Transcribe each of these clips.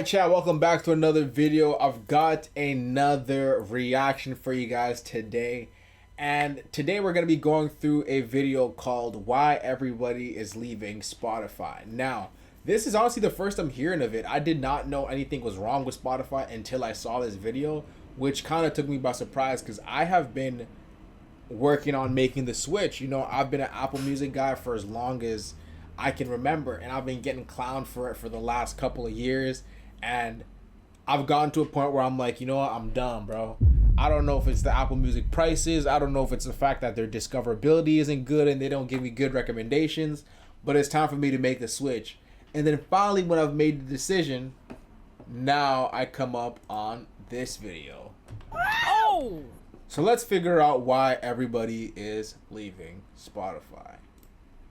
chat, welcome back to another video. I've got another reaction for you guys today, and today we're going to be going through a video called Why Everybody is Leaving Spotify. Now, this is honestly the first I'm hearing of it. I did not know anything was wrong with Spotify until I saw this video, which kind of took me by surprise because I have been working on making the switch. You know, I've been an Apple Music guy for as long as I can remember, and I've been getting clowned for it for the last couple of years, and I've gotten to a point where I'm like, you know what, I'm done, bro. I don't know if it's the Apple Music prices, I don't know if it's the fact that their discoverability isn't good and they don't give me good recommendations, but it's time for me to make the switch. And then finally, when I've made the decision, now I come up on this video. Oh! So let's figure out why everybody is leaving Spotify.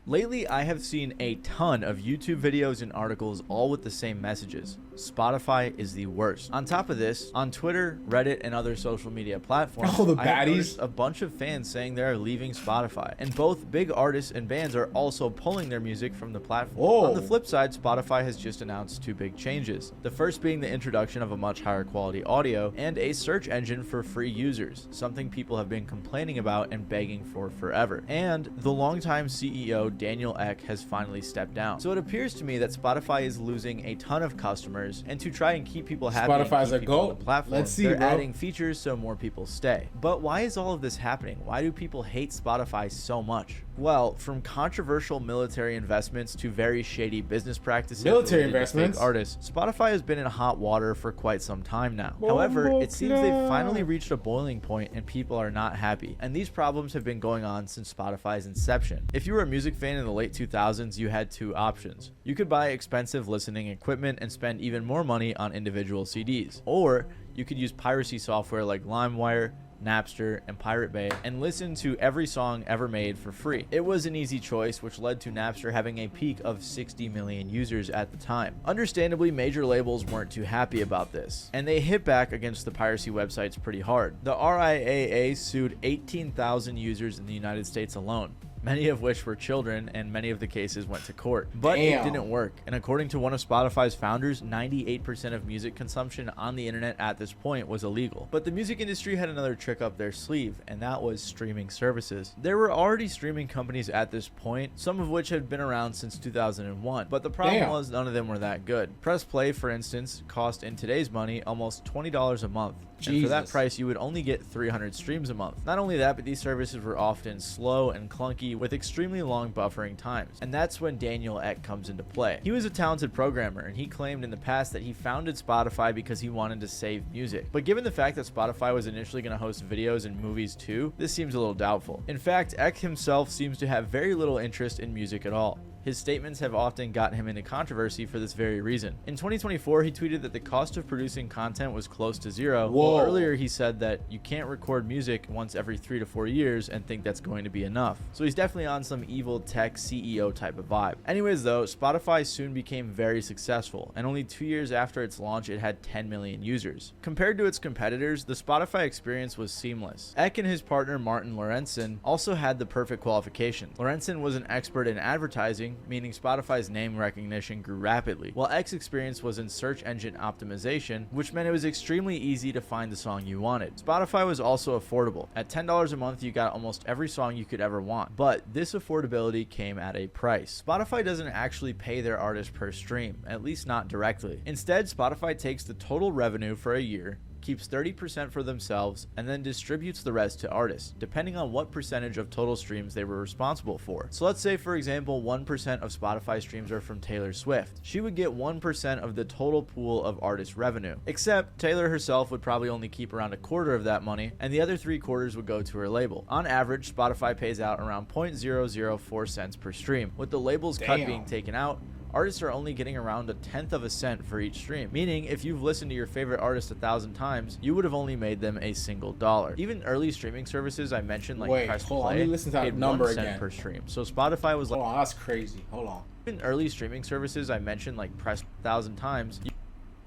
Lately, I have seen a ton of YouTube videos and articles all with the same messages. Spotify is the worst. On top of this, on Twitter, Reddit, and other social media platforms, the I have baddies. noticed a bunch of fans saying they're leaving Spotify. And both big artists and bands are also pulling their music from the platform. Whoa. On the flip side, Spotify has just announced two big changes. The first being the introduction of a much higher quality audio and a search engine for free users, something people have been complaining about and begging for forever. And the longtime CEO Daniel Ek has finally stepped down. So it appears to me that Spotify is losing a ton of customers, and to try and keep people happy Spotify's and keep a people on goat. the platform, Let's see, they're bro. adding features so more people stay. But why is all of this happening? Why do people hate Spotify so much? Well, from controversial military investments to very shady business practices Military related to investments? fake artists, Spotify has been in hot water for quite some time now. However, it seems they've finally reached a boiling point and people are not happy. And these problems have been going on since Spotify's inception. If you were a music fan in the late 2000s, you had two options. You could buy expensive listening equipment and spend even more money on individual CDs. Or you could use piracy software like LimeWire, Napster, and Pirate Bay and listen to every song ever made for free. It was an easy choice, which led to Napster having a peak of 60 million users at the time. Understandably, major labels weren't too happy about this, and they hit back against the piracy websites pretty hard. The RIAA sued 18,000 users in the United States alone, many of which were children, and many of the cases went to court. But Damn. It didn't work, and according to one of Spotify's founders, 98% of music consumption on the internet at this point was illegal. But the music industry had another trick up their sleeve, and that was streaming services. There were already streaming companies at this point, some of which had been around since 2001, but the problem was none of them were that good. Press Play, for instance, cost in today's money almost $20 a month. And for that price, you would only get 300 streams a month. Not only that, but these services were often slow and clunky with extremely long buffering times. And that's when Daniel Ek comes into play. He was a talented programmer, and he claimed in the past that he founded Spotify because he wanted to save music. But given the fact that Spotify was initially going to host videos and movies too, this seems a little doubtful. In fact, Ek himself seems to have very little interest in music at all. His statements have often gotten him into controversy for this very reason. In 2024, he tweeted that the cost of producing content was close to zero. While earlier he said that you can't record music once every 3 to 4 years and think that's going to be enough. So he's definitely on some evil tech CEO type of vibe. Anyways though, Spotify soon became very successful, and only 2 years after its launch it had 10 million users. Compared to its competitors, the Spotify experience was seamless. Ek and his partner Martin Lorentzen also had the perfect qualifications. Lorentzen was an expert in advertising, meaning Spotify's name recognition grew rapidly, while Ek's experience was in search engine optimization, which meant it was extremely easy to find the song you wanted. Spotify was also affordable. At $10 a month, you got almost every song you could ever want, but this affordability came at a price. Spotify doesn't actually pay their artists per stream, at least not directly. Instead, Spotify takes the total revenue for a year, keeps 30% for themselves, and then distributes the rest to artists, depending on what percentage of total streams they were responsible for. So let's say, for example, 1% of Spotify streams are from Taylor Swift. She would get 1% of the total pool of artist revenue, except Taylor herself would probably only keep around a quarter of that money, and the other 3/4 would go to her label. On average, Spotify pays out around 0.004 cents per stream, with the label's cut being taken out. Artists are only getting around 1/10 of a cent for each stream, meaning if you've listened to your favorite artist 1,000 times, you would have only made them a single dollar. Even early streaming services I mentioned like Press Play let me listen to that paid number 1 cent again. per stream. So Spotify was like, hold on, that's crazy. Hold on. even early streaming services I mentioned like Press 1,000 times, you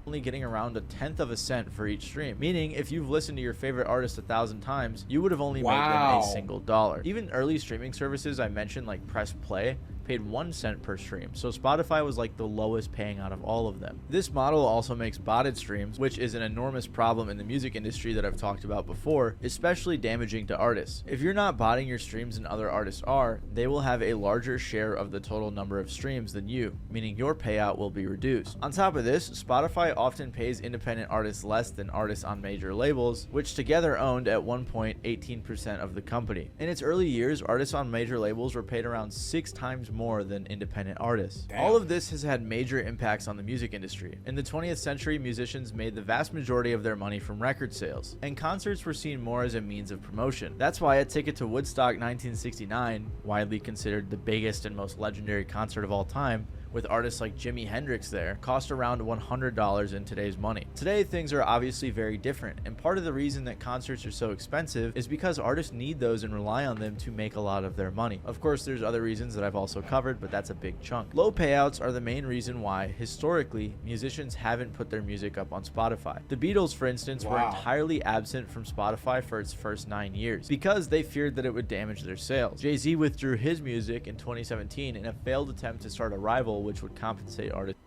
only getting around 1/10 of a cent for each stream, meaning if you've listened to your favorite artist 1,000 times, you would have only made them a single dollar. Even early streaming services I mentioned like Press Play paid 1 cent per stream, so Spotify was like the lowest paying out of all of them. This model also makes botted streams, which is an enormous problem in the music industry that I've talked about before, especially damaging to artists. If you're not botting your streams and other artists are, they will have a larger share of the total number of streams than you, meaning your payout will be reduced. On top of this, Spotify often pays independent artists less than artists on major labels, which together owned at one point 18% of the company. In its early years, artists on major labels were paid around 6 times more than independent artists. Damn. All of this has had major impacts on the music industry. In the 20th century, musicians made the vast majority of their money from record sales, and concerts were seen more as a means of promotion. That's why a ticket to Woodstock 1969, widely considered the biggest and most legendary concert of all time, with artists like Jimi Hendrix there, cost around $100 in today's money. Today, things are obviously very different, and part of the reason that concerts are so expensive is because artists need those and rely on them to make a lot of their money. Of course, there's other reasons that I've also covered, but that's a big chunk. Low payouts are the main reason why, historically, musicians haven't put their music up on Spotify. The Beatles, for instance, were entirely absent from Spotify for its first 9 years, because they feared that it would damage their sales. Jay-Z withdrew his music in 2017 in a failed attempt to start a rival which would compensate artists.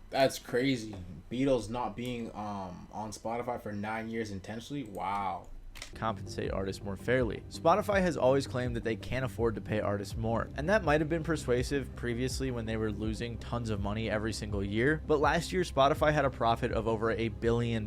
That's crazy. Beatles not being on Spotify for 9 years intentionally. Wow. Compensate artists more fairly. Spotify has always claimed that they can't afford to pay artists more, and that might have been persuasive previously when they were losing tons of money every single year, but last year Spotify had a profit of over $1 billion,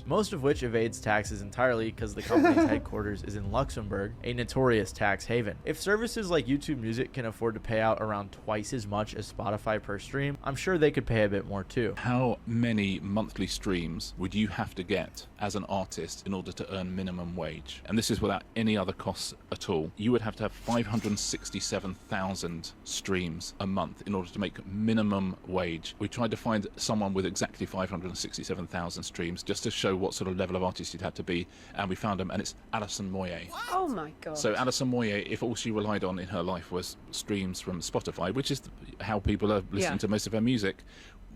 most of which evades taxes entirely because the company's headquarters is in Luxembourg, a notorious tax haven. If services like YouTube Music can afford to pay out around twice as much as Spotify per stream, I'm sure they could pay a bit more too. How many monthly streams would you have to get as an artist in order to earn minimum wage? And this is without any other costs at all. You would have to have 567,000 streams a month in order to make minimum wage. We tried to find someone with exactly 567,000 streams just to show what sort of level of artist you'd have to be, and we found him, and it's Alison Moyet. Oh my god. So Alison Moyet, if all she relied on in her life was streams from Spotify, which is how people are listening to most of her music,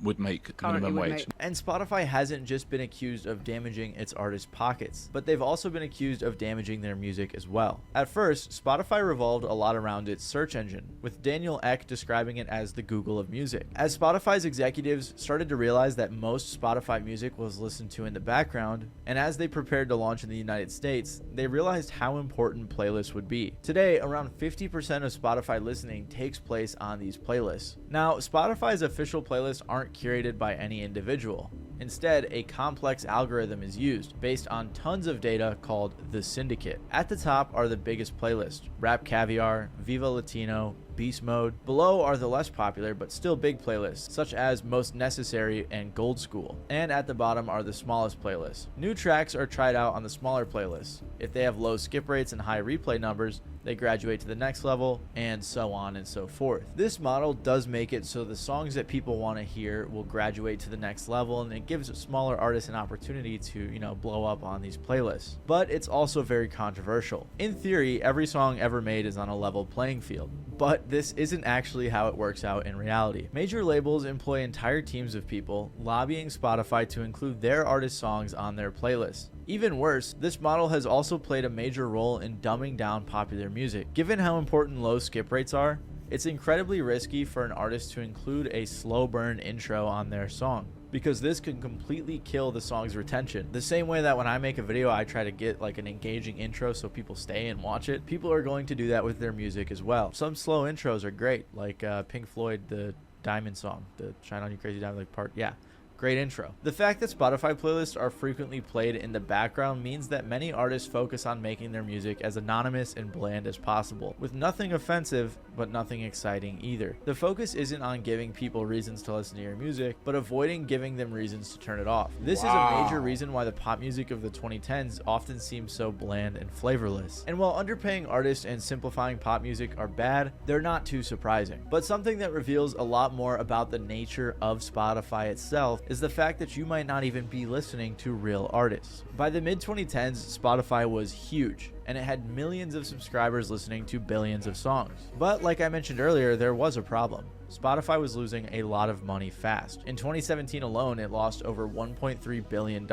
would make minimum wage. And Spotify hasn't just been accused of damaging its artists' pockets, but they've also been accused of damaging their music as well. At first, Spotify revolved a lot around its search engine, with Daniel Ek describing it as the Google of music. As Spotify's executives started to realize that most Spotify music was listened to in the background, and as they prepared to launch in the United States, they realized how important playlists would be. Today, around 50% of Spotify listening takes place on these playlists. Now, Spotify's official playlists aren't curated by any individual. Instead, a complex algorithm is used based on tons of data called the Syndicate. At the top are the biggest playlists: Rap Caviar, Viva Latino, Beast Mode. Below are the less popular but still big playlists, such as Most Necessary and Gold School. And at the bottom are the smallest playlists. New tracks are tried out on the smaller playlists. If they have low skip rates and high replay numbers, they graduate to the next level, and so on and so forth. This model does make it so the songs that people want to hear will graduate to the next level, and it gives smaller artists an opportunity to, blow up on these playlists. But it's also very controversial. In theory, every song ever made is on a level playing field, but this isn't actually how it works out in reality. Major labels employ entire teams of people lobbying Spotify to include their artist songs on their playlists. Even worse, this model has also played a major role in dumbing down popular music. Given how important low skip rates are, it's incredibly risky for an artist to include a slow burn intro on their song, because this can completely kill the song's retention. The same way that when I make a video, I try to get like an engaging intro so people stay and watch it, people are going to do that with their music as well. Some slow intros are great, like Pink Floyd, the Diamond song, the Shine On You Crazy Diamond, like part, yeah. Great intro. The fact that Spotify playlists are frequently played in the background means that many artists focus on making their music as anonymous and bland as possible, with nothing offensive but nothing exciting either. The focus isn't on giving people reasons to listen to your music, but avoiding giving them reasons to turn it off. This is a major reason why the pop music of the 2010s often seems so bland and flavorless. And while underpaying artists and simplifying pop music are bad, they're not too surprising. But something that reveals a lot more about the nature of Spotify itself is the fact that you might not even be listening to real artists. By the mid-2010s, Spotify was huge, and it had millions of subscribers listening to billions of songs. But like I mentioned earlier, there was a problem. Spotify was losing a lot of money fast. In 2017 alone, it lost over $1.3 billion.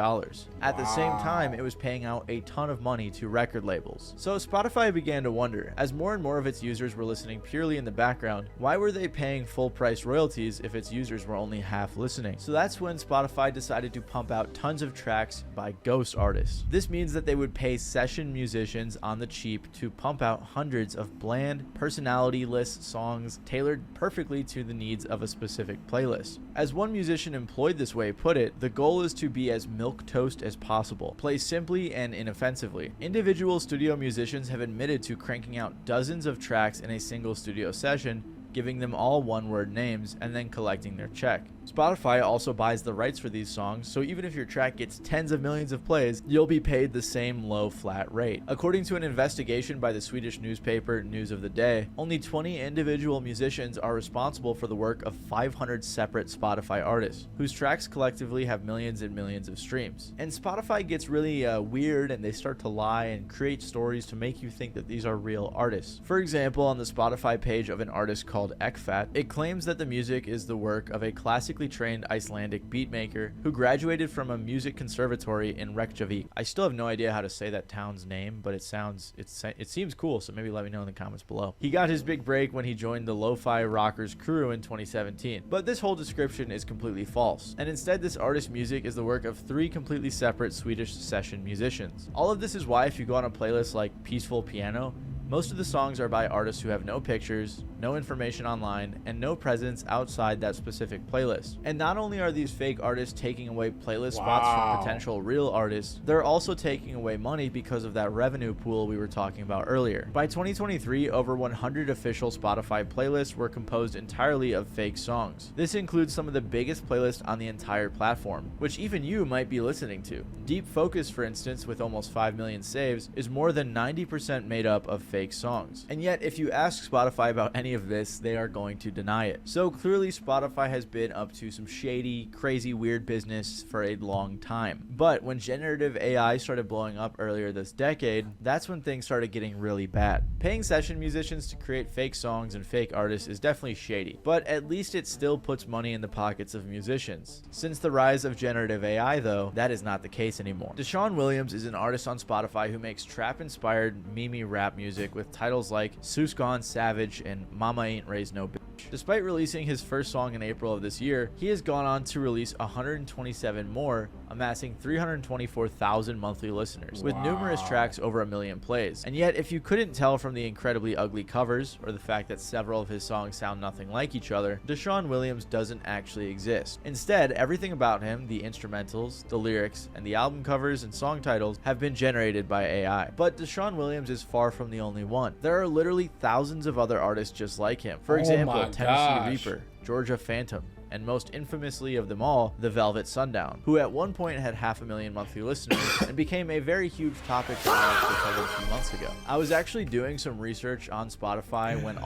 At the same time, it was paying out a ton of money to record labels. So Spotify began to wonder, as more and more of its users were listening purely in the background, why were they paying full price royalties if its users were only half listening? So that's when Spotify decided to pump out tons of tracks by ghost artists. This means that they would pay session musicians on the cheap to pump out hundreds of bland, personality-less songs tailored perfectly to the needs of a specific playlist. As one musician employed this way put it, the goal is to be as milquetoast as possible, play simply and inoffensively. Individual studio musicians have admitted to cranking out dozens of tracks in a single studio session, giving them all one-word names, and then collecting their check. Spotify also buys the rights for these songs, so even if your track gets tens of millions of plays, you'll be paid the same low flat rate. According to an investigation by the Swedish newspaper News of the Day, only 20 individual musicians are responsible for the work of 500 separate Spotify artists, whose tracks collectively have millions and millions of streams. And Spotify gets really weird, and they start to lie and create stories to make you think that these are real artists. For example, on the Spotify page of an artist called Ekfat, it claims that the music is the work of a classically trained Icelandic beatmaker who graduated from a music conservatory in Reykjavik. I still have no idea how to say that town's name, but it seems cool, so maybe let me know in the comments below. He got his big break when he joined the Lo-Fi Rockers crew in 2017, but this whole description is completely false, and instead this artist's music is the work of 3 completely separate Swedish session musicians. All of this is why if you go on a playlist like Peaceful Piano, most of the songs are by artists who have no pictures, no information online, and no presence outside that specific playlist. And not only are these fake artists taking away playlist spots from potential real artists, they're also taking away money because of that revenue pool we were talking about earlier. By 2023, over 100 official Spotify playlists were composed entirely of fake songs. This includes some of the biggest playlists on the entire platform, which even you might be listening to. Deep Focus, for instance, with almost 5 million saves, is more than 90% made up of fake songs. And yet, if you ask Spotify about any of this, they are going to deny it. So clearly Spotify has been up to some shady, crazy, weird business for a long time. But when generative AI started blowing up earlier this decade, that's when things started getting really bad. Paying session musicians to create fake songs and fake artists is definitely shady, but at least it still puts money in the pockets of musicians. Since the rise of generative AI though, that is not the case anymore. Deshaun Williams is an artist on Spotify who makes trap-inspired meme rap music with titles like Seuss Gone Savage and Mama Ain't Raised No Bitch. Despite releasing his first song in April of this year, he has gone on to release 127 more, amassing 324,000 monthly listeners, with numerous tracks over 1 million plays. And yet, if you couldn't tell from the incredibly ugly covers, or the fact that several of his songs sound nothing like each other, Deshaun Williams doesn't actually exist. Instead, everything about him, the instrumentals, the lyrics, and the album covers and song titles, have been generated by AI. But Deshaun Williams is far from the only one. There are literally thousands of other artists just like him. For example, Tennessee Reaper, Georgia Phantom, and most infamously of them all, The Velvet Sundown, who at one point had 500,000 monthly listeners and became a very huge topic for a few months ago. I was actually doing some research on Spotify when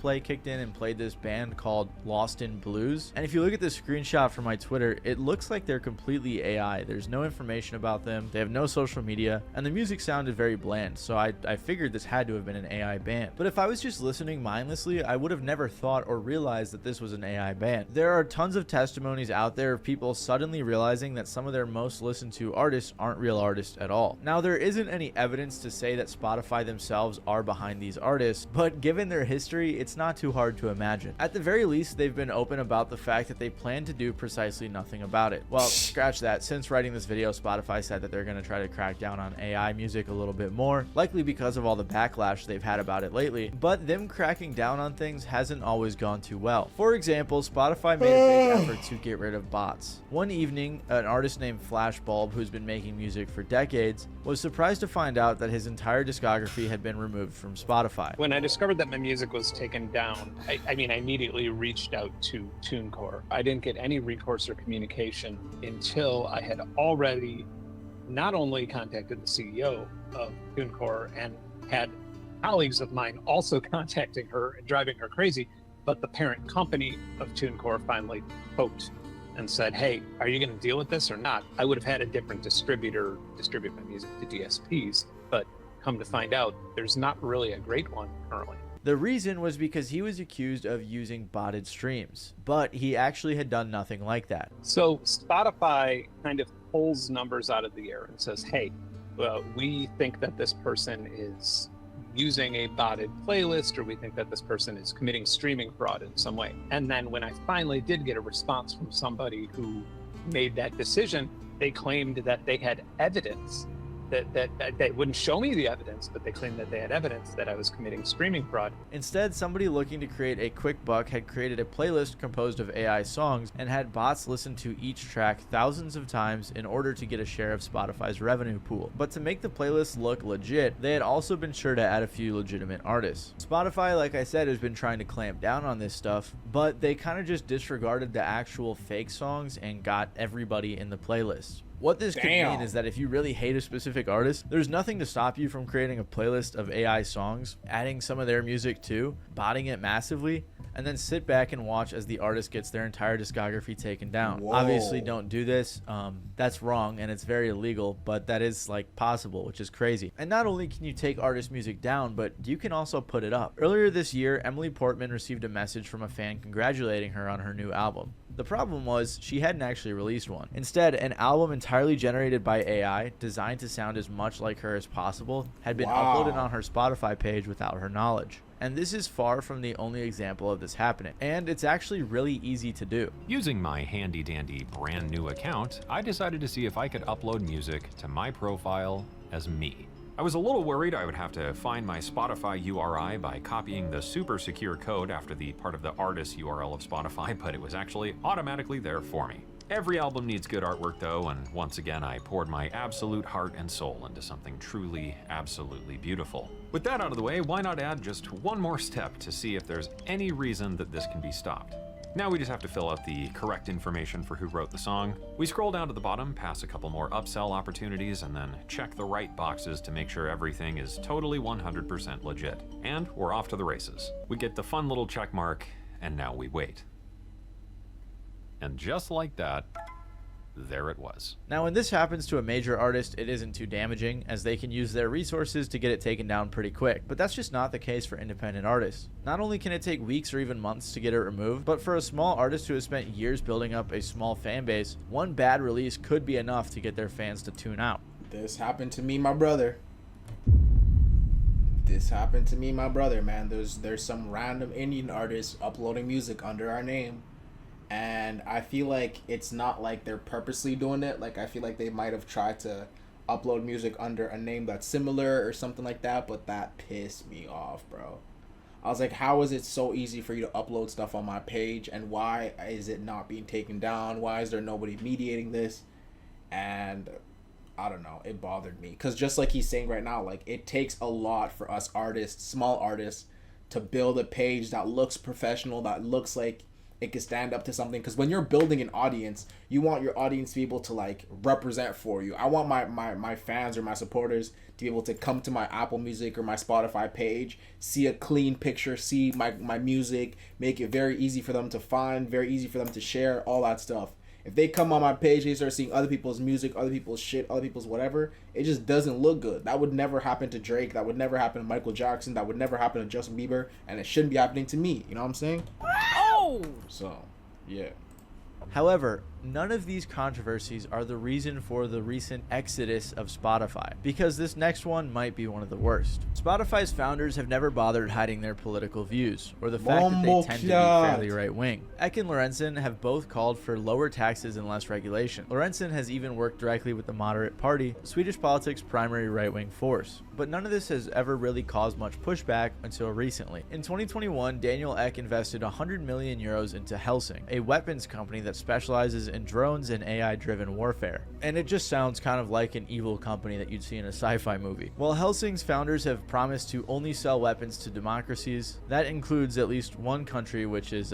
Play kicked in and played this band called Lost in Blues, and if you look at this screenshot from my Twitter, it looks like they're completely AI. There's no information about them, they have no social media, and the music sounded very bland, so I figured this had to have been an AI band. But if I was just listening mindlessly, I would have never thought or realized that this was an AI band. There are tons of testimonies out there of people suddenly realizing that some of their most listened to artists aren't real artists at all. Now, there isn't any evidence to say that Spotify themselves are behind these artists, but given their history, it's not too hard to imagine. At the very least, they've been open about the fact that they plan to do precisely nothing about it. Well, scratch that. Since writing this video, Spotify said that they're going to try to crack down on AI music a little bit more, likely because of all the backlash they've had about it lately, but them cracking down on things hasn't always gone too well. For example, Spotify made a big effort to get rid of bots. One evening, an artist named Flashbulb, who's been making music for decades, was surprised to find out that his entire discography had been removed from Spotify. When I discovered that my music was taken down, I immediately reached out to TuneCore. I didn't get any recourse or communication until I had already not only contacted the CEO of TuneCore and had colleagues of mine also contacting her and driving her crazy, but the parent company of TuneCore finally poked and said, hey, are you going to deal with this or not? I would have had a different distributor distribute my music to DSPs, but come to find out, there's not really a great one currently. The reason was because he was accused of using botted streams, but he actually had done nothing like that. So Spotify kind of pulls numbers out of the air and says, hey, we think that this person is using a botted playlist, or we think that this person is committing streaming fraud in some way. And then when I finally did get a response from somebody who made that decision, they claimed that they had evidence that they wouldn't show me the evidence, but they claimed that they had evidence that I was committing streaming fraud. Instead, somebody looking to create a quick buck had created a playlist composed of AI songs and had bots listen to each track thousands of times in order to get a share of Spotify's revenue pool. But to make the playlist look legit, they had also been sure to add a few legitimate artists. Spotify, like I said, has been trying to clamp down on this stuff, but they kind of just disregarded the actual fake songs and got everybody in the playlist. What this could mean is that if you really hate a specific artist, there's nothing to stop you from creating a playlist of AI songs, adding some of their music too, botting it massively, and then sit back and watch as the artist gets their entire discography taken down. Whoa. Obviously, don't do this. That's wrong and it's very illegal, but that is like possible, which is crazy. And not only can you take artist music down, but you can also put it up. Earlier this year, Emily Portman received a message from a fan congratulating her on her new album. The problem was she hadn't actually released one. Instead, an album entirely generated by AI, designed to sound as much like her as possible, had been uploaded on her Spotify page without her knowledge. And this is far from the only example of this happening, and it's actually really easy to do. Using my handy dandy brand new account, I decided to see if I could upload music to my profile as me. I was a little worried I would have to find my Spotify URI by copying the super secure code after the part of the artist URL of Spotify, but it was actually automatically there for me. Every album needs good artwork though, and once again I poured my absolute heart and soul into something truly, absolutely beautiful. With that out of the way, why not add just one more step to see if there's any reason that this can be stopped? Now we just have to fill out the correct information for who wrote the song. We scroll down to the bottom, pass a couple more upsell opportunities, and then check the right boxes to make sure everything is totally 100% legit. And we're off to the races. We get the fun little check mark, and now we wait. And just like that, there it was. Now, when this happens to a major artist, it isn't too damaging, as they can use their resources to get it taken down pretty quick. But that's just not the case for independent artists. Not only can it take weeks or even months to get it removed, but for a small artist who has spent years building up a small fan base, one bad release could be enough to get their fans to tune out. This happened to me, my brother. This happened to me, my brother, man. There's some random Indian artists uploading music under our name. And I feel like it's not like they're purposely doing it. Like, I feel like they might have tried to upload music under a name that's similar or something like that, but that pissed me off, bro. I was like, how is it so easy for you to upload stuff on my page, and why is it not being taken down? Why is there nobody mediating this? And I don't know, it bothered me. Because just like he's saying right now, like, it takes a lot for us artists, small artists, to build a page that looks professional, that looks like it can stand up to something. Because when you're building an audience, you want your audience to be able to like represent for you. I want my fans or my supporters to be able to come to my Apple Music or my Spotify page, see a clean picture, see my music, make it very easy for them to find, very easy for them to share, all that stuff. If they come on my page, they start seeing other people's music, other people's shit, other people's whatever, it just doesn't look good. That would never happen to Drake. That would never happen to Michael Jackson. That would never happen to Justin Bieber. And it shouldn't be happening to me. You know what I'm saying? Oh! So, yeah. However, none of these controversies are the reason for the recent exodus of Spotify, because this next one might be one of the worst. Spotify's founders have never bothered hiding their political views, or the fact that they tend to be fairly right-wing. Eck and Lorentzen have both called for lower taxes and less regulation. Lorentzen has even worked directly with the Moderate Party, Swedish politics' primary right-wing force. But none of this has ever really caused much pushback until recently. In 2021, Daniel Eck invested 100 million euros into Helsing, a weapons company that specializes in drones and AI-driven warfare. And it just sounds kind of like an evil company that you'd see in a sci-fi movie. While Helsing's founders have promised to only sell weapons to democracies, that includes at least one country which is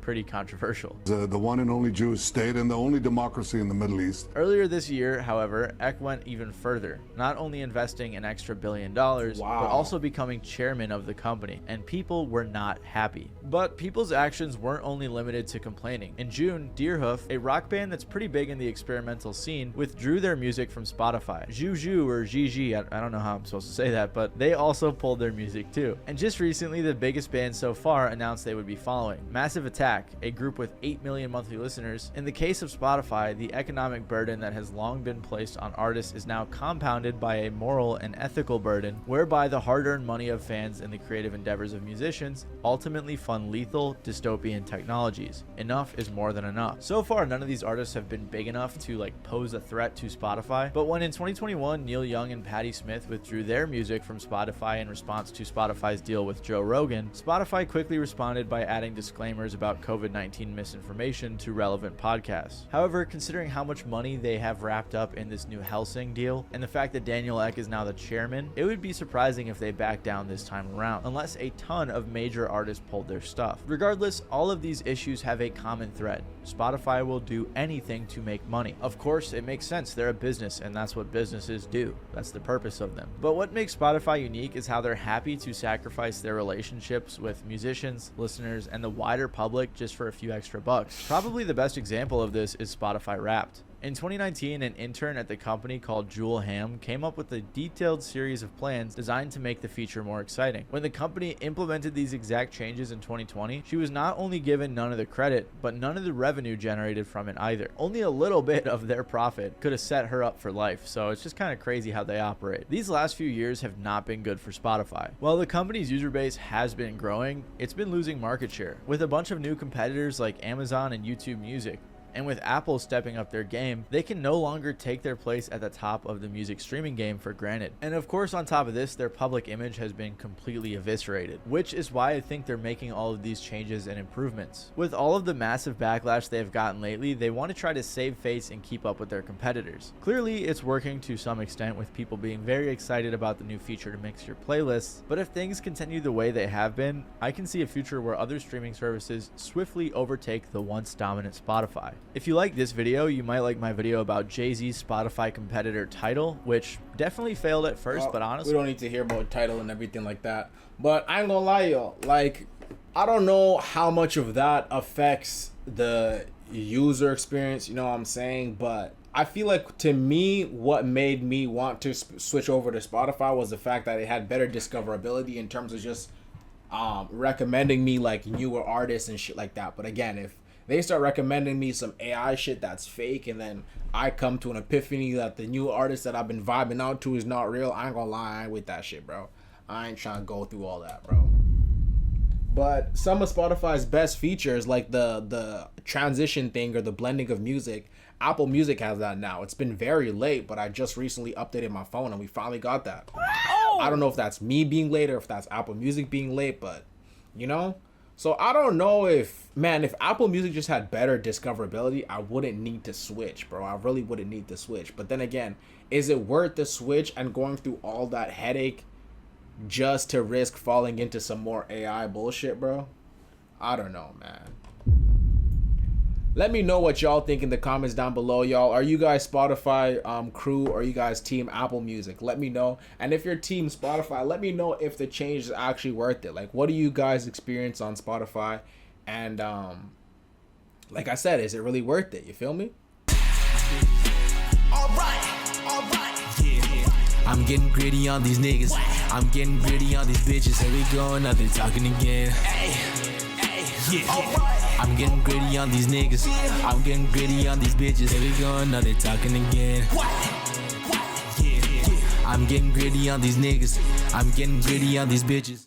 pretty controversial. The one and only Jewish state and the only democracy in the Middle East. Earlier this year, however, Eck went even further, not only investing an extra $1 billion, but also becoming chairman of the company, and people were not happy. But people's actions weren't only limited to complaining. In June, Deerhoof, a rock band that's pretty big in the experimental scene, withdrew their music from Spotify. Juju or Gigi, I don't know how I'm supposed to say that, but they also pulled their music too. And just recently, the biggest band so far announced they would be following. Massive Attack, a group with 8 million monthly listeners. In the case of Spotify, the economic burden that has long been placed on artists is now compounded by a moral and ethical burden, whereby the hard-earned money of fans and the creative endeavors of musicians ultimately fund lethal, dystopian technologies. Enough is more than enough. So far, none of these artists have been big enough to pose a threat to Spotify, but when in 2021 Neil Young and Patti Smith withdrew their music from Spotify in response to Spotify's deal with Joe Rogan, Spotify quickly responded by adding disclaimers about COVID-19 misinformation to relevant podcasts. However, considering how much money they have wrapped up in this new Helsing deal, and the fact that Daniel Ek is now the chairman, it would be surprising if they back down this time around, unless a ton of major artists pulled their stuff. Regardless, all of these issues have a common thread. Spotify will do anything to make money. Of course, it makes sense. They're a business, and that's what businesses do. That's the purpose of them. But what makes Spotify unique is how they're happy to sacrifice their relationships with musicians, listeners, and the wider public just for a few extra bucks. Probably the best example of this is Spotify Wrapped. In 2019, an intern at the company called Jewel Ham came up with a detailed series of plans designed to make the feature more exciting. When the company implemented these exact changes in 2020, she was not only given none of the credit, but none of the revenue generated from it either. Only a little bit of their profit could have set her up for life, so it's just kind of crazy how they operate. These last few years have not been good for Spotify. While the company's user base has been growing, it's been losing market share, with a bunch of new competitors like Amazon and YouTube Music. And with Apple stepping up their game, they can no longer take their place at the top of the music streaming game for granted. And of course, on top of this, their public image has been completely eviscerated, which is why I think they're making all of these changes and improvements. With all of the massive backlash they've gotten lately, they want to try to save face and keep up with their competitors. Clearly, it's working to some extent, with people being very excited about the new feature to mix your playlists, but if things continue the way they have been, I can see a future where other streaming services swiftly overtake the once dominant Spotify. If you like this video, you might like my video about Jay-Z's Spotify competitor Tidal, which definitely failed at first, but honestly, we don't need to hear about Tidal and everything like that. But I ain't gonna lie, yo, I don't know how much of that affects the user experience, you know what I'm saying? But I feel like, to me, what made me want to switch over to Spotify was the fact that it had better discoverability in terms of just recommending me newer artists and shit like that. But again, if they start recommending me some AI shit that's fake, and then I come to an epiphany that the new artist that I've been vibing out to is not real, I ain't gonna lie, I ain't with that shit, bro. I ain't trying to go through all that, bro. But some of Spotify's best features, like the transition thing or the blending of music, Apple Music has that now. It's been very late, but I just recently updated my phone and we finally got that. I don't know if that's me being late or if that's Apple Music being late, but you know? So I don't know if Apple Music just had better discoverability, I wouldn't need to switch, bro. I really wouldn't need to switch. But then again, is it worth the switch and going through all that headache just to risk falling into some more AI bullshit, bro? I don't know, man. Let me know what y'all think in the comments down below, y'all. Are you guys Spotify crew, or are you guys team Apple Music? Let me know. And if you're team Spotify, let me know if the change is actually worth it. What do you guys experience on Spotify? And like I said, is it really worth it? You feel me? All right, yeah. I'm getting gritty on these niggas. I'm getting gritty on these bitches. Here we go, now they talking again. Hey, yeah. All right. I'm getting gritty on these niggas. I'm getting gritty on these bitches. Here we go, now they talking again. Yeah. I'm getting gritty on these niggas. I'm getting gritty on these bitches.